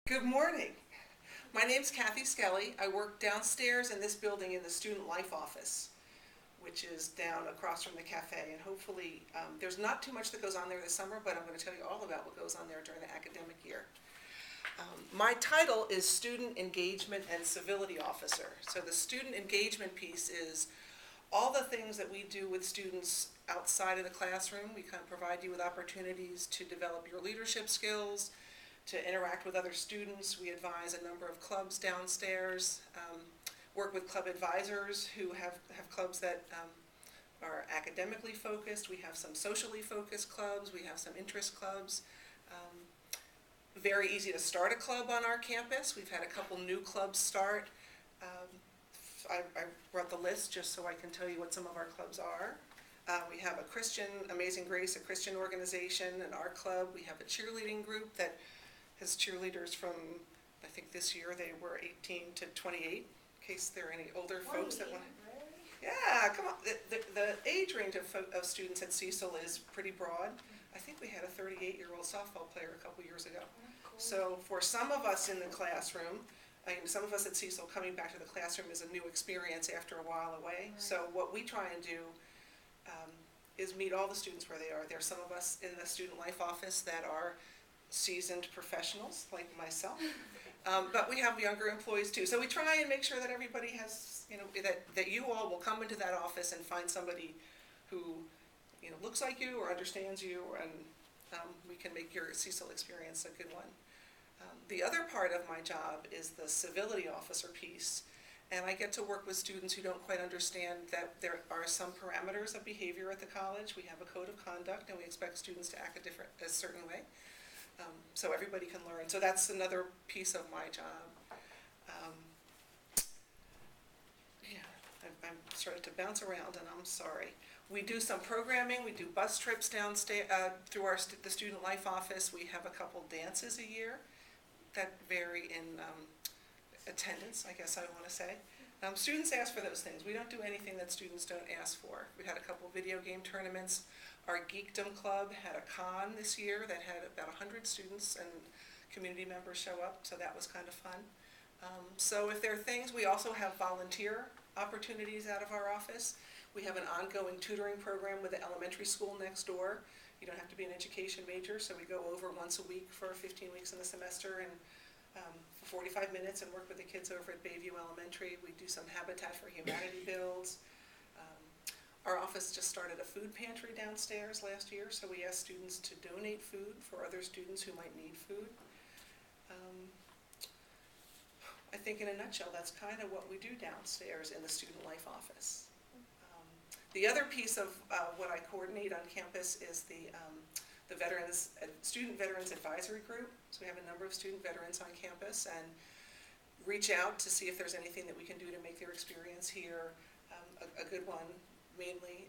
Good morning. My name's Cathy Skelley. I work downstairs in this building in the Student Life Office, which is down across from the cafe. And hopefully, there's not too much that goes on there this summer, but I'm going to tell you all about what goes on there during the academic year. My title is Student Engagement and Civility Officer. So the student engagement piece is all the things that we do with students outside of the classroom. We kind of provide you with opportunities to develop your leadership skills, to interact with other students. We advise a number of clubs downstairs, work with club advisors who have clubs that are academically focused. We have some socially focused clubs. We have some interest clubs. Very easy to start a club on our campus. We've had a couple new clubs start. I brought the list just so I can tell you what some of our clubs are. We have a Christian, Amazing Grace, a Christian organization, an art club. We have a cheerleading group that has cheerleaders from, I think this year they were 18 to 28, in case there are any older folks that want to. Really? Yeah, come on. The age range of students at Cecil is pretty broad. I think we had a 38-year-old softball player a couple years ago. Oh, cool. So for some of us in the classroom, some of us at Cecil coming back to the classroom is a new experience after a while away. Right. So what we try and do is meet all the students where they are. There are some of us in the Student Life Office that are seasoned professionals like myself, but we have younger employees too. So we try and make sure that everybody has, that you all will come into that office and find somebody who, looks like you or understands you, and we can make your Cecil experience a good one. The other part of my job is the civility officer piece, and I get to work with students who don't quite understand that there are some parameters of behavior at the college. We have a code of conduct, and we expect students to act a certain way. So everybody can learn. So that's another piece of my job. I'm starting to bounce around, and I'm sorry. We do some programming. We do bus trips downstairs through the Student Life Office. We have a couple dances a year that vary in attendance, I guess I want to say. Students ask for those things. We don't do anything that students don't ask for. We had a couple video game tournaments. Our Geekdom Club had a con this year that had about 100 students and community members show up, so that was kind of fun. So if there are things, we also have volunteer opportunities out of our office. We have an ongoing tutoring program with the elementary school next door. You don't have to be an education major, so we go over once a week for 15 weeks in the semester and for 45 minutes and work with the kids over at Bayview Elementary. We do some Habitat for Humanity builds. Our office just started a food pantry downstairs last year, so we ask students to donate food for other students who might need food. I think in a nutshell, that's kind of what we do downstairs in the Student Life Office. The other piece of what I coordinate on campus is the Student Veterans Advisory Group. So we have a number of student veterans on campus and reach out to see if there's anything that we can do to make their experience here a good one, mainly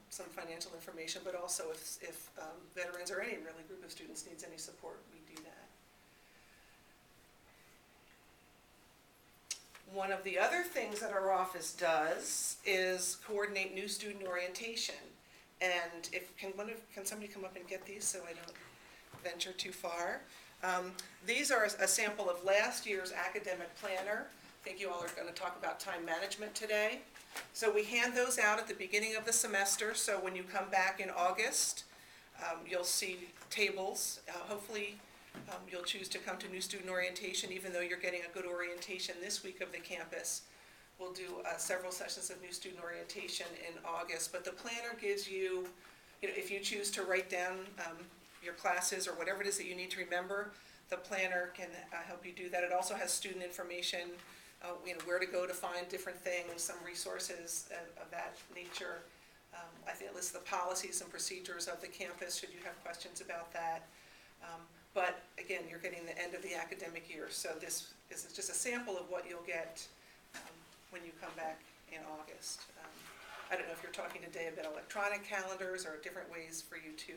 some financial information, but also if veterans or any really group of students needs any support, we do that. One of the other things that our office does is coordinate new student orientation. And can somebody come up and get these so I don't venture too far? These are a sample of last year's academic planner. I think you all are going to talk about time management today. So we hand those out at the beginning of the semester, so when you come back in August, you'll see tables. Hopefully you'll choose to come to new student orientation, even though you're getting a good orientation this week of the campus. We'll do several sessions of new student orientation in August, but the planner gives you, if you choose to write down your classes or whatever it is that you need to remember, the planner can help you do that. It also has student information, where to go to find different things, some resources of that nature. I think it lists the policies and procedures of the campus, should you have questions about that. But again, you're getting the end of the academic year, so this is just a sample of what you'll get when you come back in August. I don't know if you're talking today about electronic calendars or different ways for you to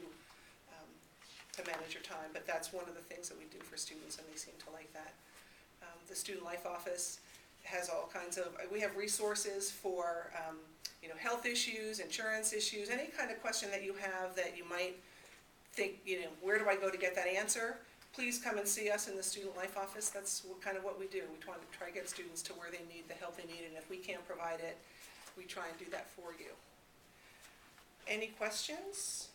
manage your time, but that's one of the things that we do for students, and they seem to like that. The Student Life Office has all kinds of, we have resources for health issues, insurance issues, any kind of question that you have that you might think, where do I go to get that answer? please come and see us in the Student Life Office. That's kind of what we do. We try to get students to where they need the help they need, and if we can't provide it, we try and do that for you. Any questions?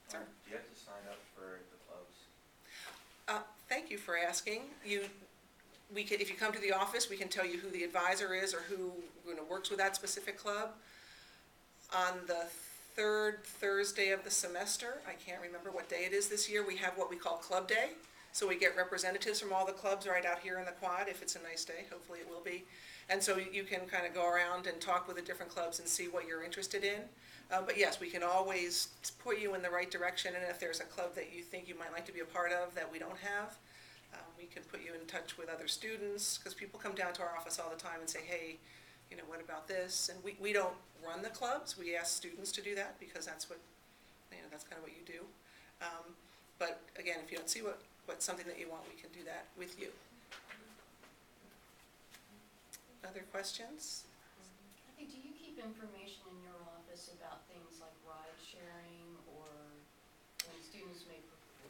Sir? Do you have to sign up for the clubs? Thank you for asking. If you come to the office, we can tell you who the advisor is or who works with that specific club. On the third Thursday of the semester, I can't remember what day it is this year, we have what we call Club Day. So we get representatives from all the clubs right out here in the quad, if it's a nice day, hopefully it will be. And so you can kind of go around and talk with the different clubs and see what you're interested in. But yes, we can always put you in the right direction, and if there's a club that you think you might like to be a part of that we don't have, we can put you in touch with other students, because people come down to our office all the time and say, hey, what about this? And we don't run the clubs, we ask students to do that, because that's what, that's kind of what you do. But again, if you don't see what's something that you want, we can do that with you. Other questions? Kathy, do you keep information in your office about things like ride sharing, or when students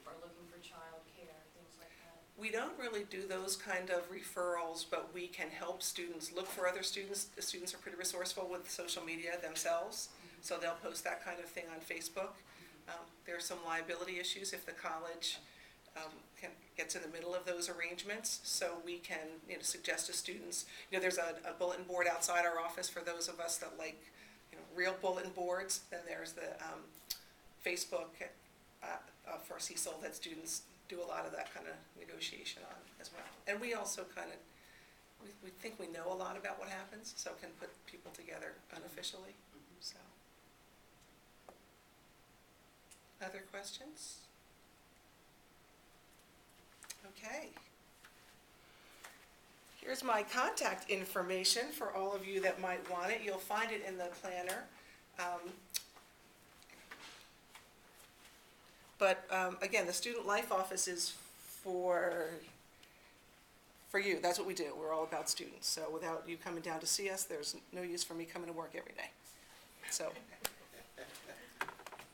are looking for childcare, things like that? We don't really do those kind of referrals, but we can help students look for other students. The students are pretty resourceful with social media themselves, so they'll post that kind of thing on Facebook. There are some liability issues if the college gets in the middle of those arrangements, so we can suggest to students, there's a bulletin board outside our office for those of us that like real bulletin boards. Then there's the Facebook for Cecil that students do a lot of that kind of negotiation on as well. And we also we think we know a lot about what happens, so can put people together unofficially. So, other questions? Okay. Here's my contact information for all of you that might want it. You'll find it in the planner. But again, the Student Life Office is for you. That's what we do. We're all about students. So without you coming down to see us, there's no use for me coming to work every day. So,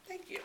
thank you.